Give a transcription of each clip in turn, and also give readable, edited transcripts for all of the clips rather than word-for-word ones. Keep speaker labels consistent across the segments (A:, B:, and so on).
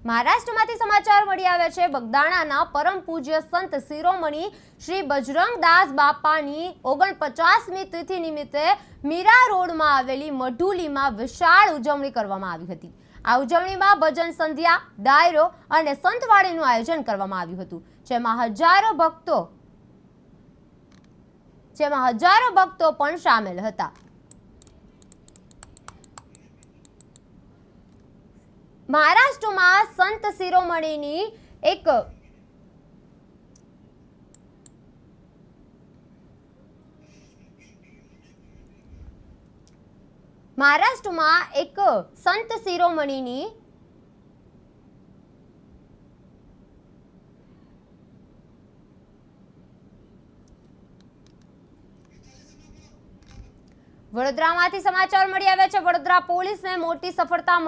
A: મહારાષ્ટ્રમાંથી સમાચાર મળી આવ્યા છે। બગદાણાના પરમ પૂજ્ય સંત શિરોમણી શ્રી બજરંગદાસ બાપાની 49મી તિથિ નિમિત્તે મીરા રોડમાં આવેલી મઢુલીમાં વિશાળ ઉજવણી કરવામાં આવી હતી। આ ઉજવણીમાં ભજન સંધ્યા, ડાયરો અને સંતવાણીનું આયોજન કરવામાં આવ્યું હતું, જેમાં હજારો ભક્તો પણ સામેલ હતા। મહારાષ્ટ્રમાં સંત શિરોમણીની એક સંત શિરોમણીની વડોદરામાંથી સમાચાર મળી આવ્યા છે। વડોદરા પોલીસને મોટી સફળતા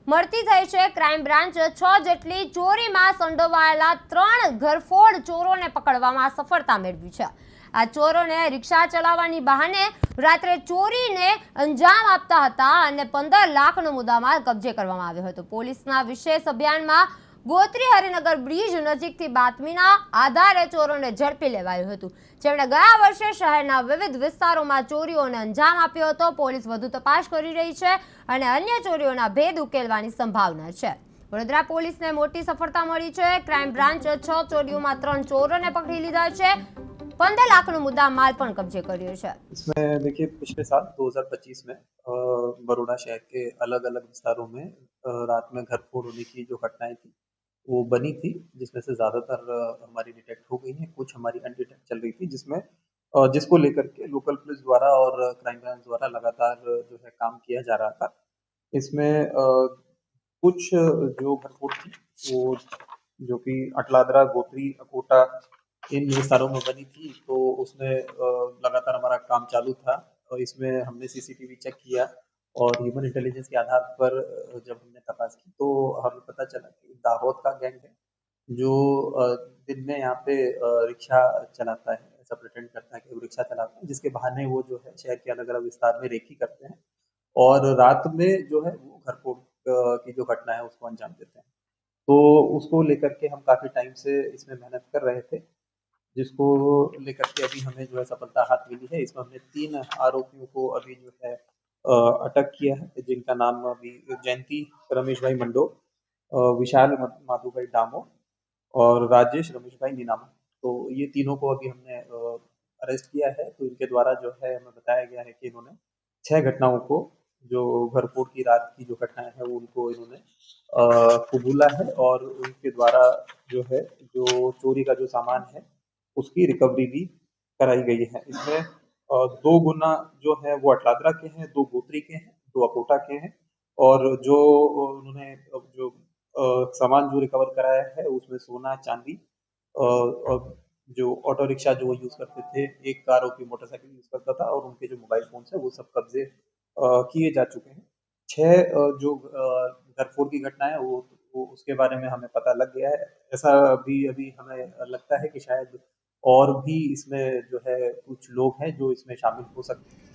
A: મળતી થઈ છે। ક્રાઇમ બ્રાન્ચ 6 જેટલી ચોરીમાં સંડોવાયેલા 3 ઘરફોડ ચોરોને પકડવામાં સફળતા મેળવી છે। આ ચોરોને રિક્ષા ચલાવવાની બહાને રાત્રે ચોરીને અંજામ આપતા હતા અને 15 લાખનો મુદ્દામાલ કબજે કરવામાં આવ્યો હતો। પોલીસના વિશેષ અભિયાનમાં ગોત્રી હરિનગર બ્રિજ નજીકથી બાતમીના આધારે ચોરોને ઝડપી લેવાયું હતું, જેમણે ગયા વર્ષે શહેરના વિવિધ વિસ્તારોમાં ચોરીઓને અંજામ આપ્યો હતો। પોલીસ વધુ તપાસ કરી રહી છે અને અન્ય ચોરીઓના ભેદ ઉકેલવાની સંભાવના છે। વડોદરા પોલીસને મોટી સફળતા મળી છે। ક્રાઇમ બ્રાન્ચ 6 ચોરીઓમાં 3 ચોરોને પકડી લીધા છે, 15 લાખનો मुद्दा माल पण कब्जे કર્યો છે।
B: इसमें देखिए पिछले साल 2025 में बड़ौदा शहर के अलग अलग विस्तारों में रात में घर फोड़ होने की जो घटनाएं थी वो बनी थी, जिसमें से ज्यादातर हमारी डिटेक्ट हो गई हैं, कुछ हमारी अनडिटेक्ट चल रही थी, जिसमें जिसको लेकर के लोकल पुलिस द्वारा और क्राइम ब्रांच द्वारा लगातार जो है काम किया जा रहा था। इसमें कुछ जो घर फोड़ थी वो जो कि अटलादरा, गोत्री, अकोटा इन विस्तारों में बनी थी, तो उसमें लगातार हमारा काम चालू था। और इसमें हमने सीसीटीवी चेक किया और ह्यूमन इंटेलिजेंस के आधार पर जब हमने तपास की तो हमें पता चला कि दाहोद का गैंग है जो दिन में यहाँ पे रिक्शा चलाता है, ऐसा प्रिटेंड करता है कि वो रिक्शा चलाता है, जिसके बहाने वो जो है शहर के अलग अलग विस्तार में रेकी करते हैं और रात में जो है वो घर फोड़ की जो घटना है उसको अंजाम देते हैं। तो उसको लेकर के हम काफी टाइम से इसमें मेहनत कर रहे थे, जिसको लेकर के अभी हमें जो है सफलता हाथ मिली है। इसमें हमने 3 आरोपियों को अभी जो है अटक किया है, जिनका नाम अभी जयंती रमेश भाई मंडो, विशाल माधु भाई डामो और राजेश रमेश भाई नीनामा। तो ये तीनों को अभी हमने अरेस्ट किया है। तो इनके द्वारा जो है हमें बताया गया है कि इन्होंने 6 घटनाओं को, जो घरफोड़ की रात की जो घटनाएं हैं वो उनको इन्होंने कबूला है और उनके द्वारा जो है जो चोरी का जो सामान है उसकी रिकवरी भी कराई गई है। इसमें 2 गुना जो है वो अटलादरा के हैं, 2 गोत्री के हैं, 2 अकोटा के हैं और जो उन्होंने जो सामान जो रिकवर कराया है उसमें सोना, चांदी और जो ऑटो रिक्शा जो वो यूज करते थे, एक आरोपी मोटरसाइकिल यूज करता था और उनके जो मोबाइल फोन है वो सब कब्जे किए जा चुके हैं। 6 जो घरफोड़ की घटना है वो उसके बारे में हमें पता लग गया है। ऐसा अभी हमें लगता है कि शायद और भी इसमें जो है कुछ लोग हैं जो इसमें शामिल हो सकते हैं।